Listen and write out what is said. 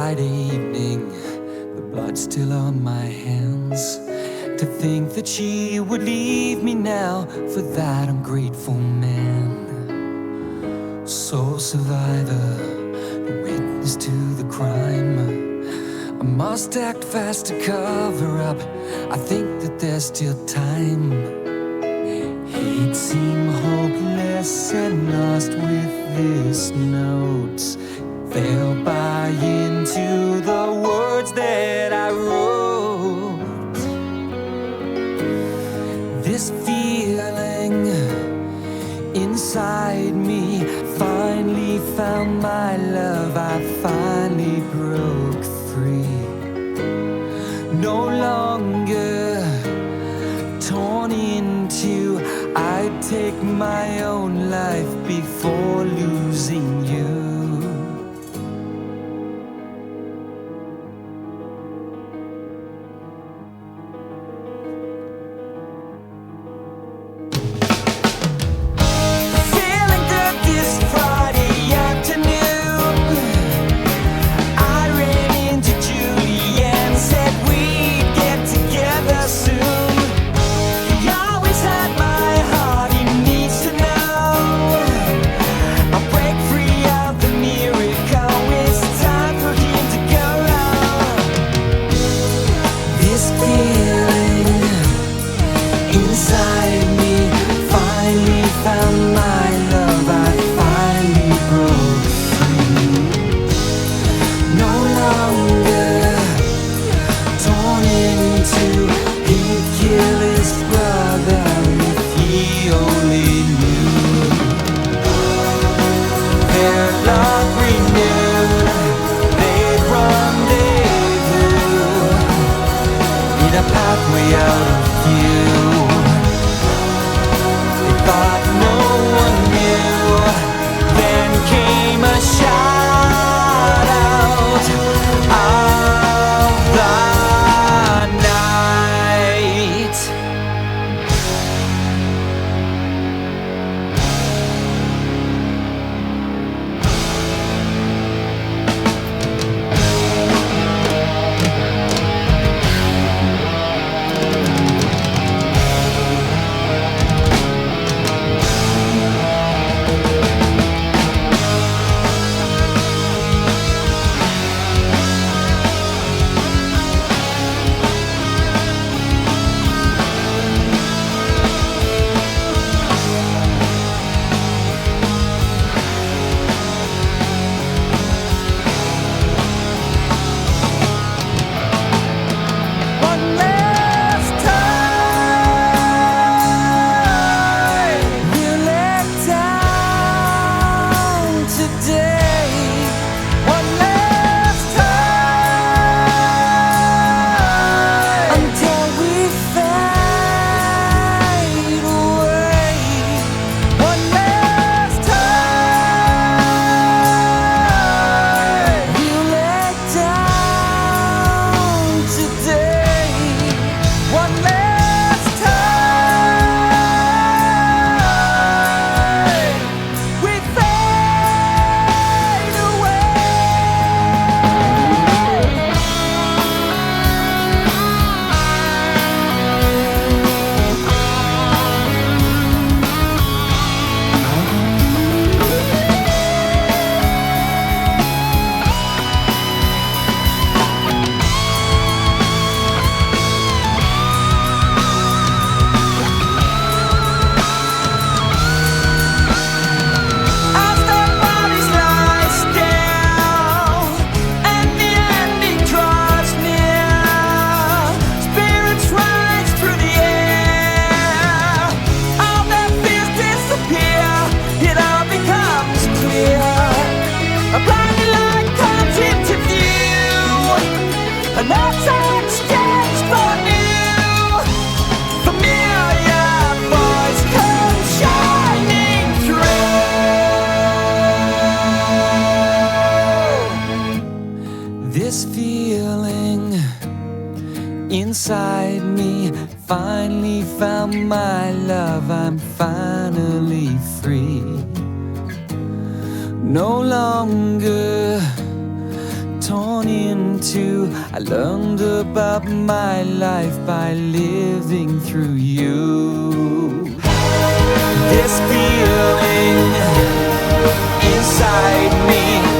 Friday evening, the blood still on my hands. To think that she would leave me now for that ungrateful man. Sole survivor, witness to the crime. I must act fast to cover up. I think that there's still time. He'd seem hopeless and lost with this note. They'll buy into the words that I wrote. This feeling inside me finally found my love. I finally broke free. No longer torn in two. I'd take my own life before losing you. Pathway out of view. They thought no one knew. Then came a shout out of the night. This feeling inside me finally found my love. I'm finally free. No longer torn in two. I learned about my life by living through you. This feeling inside me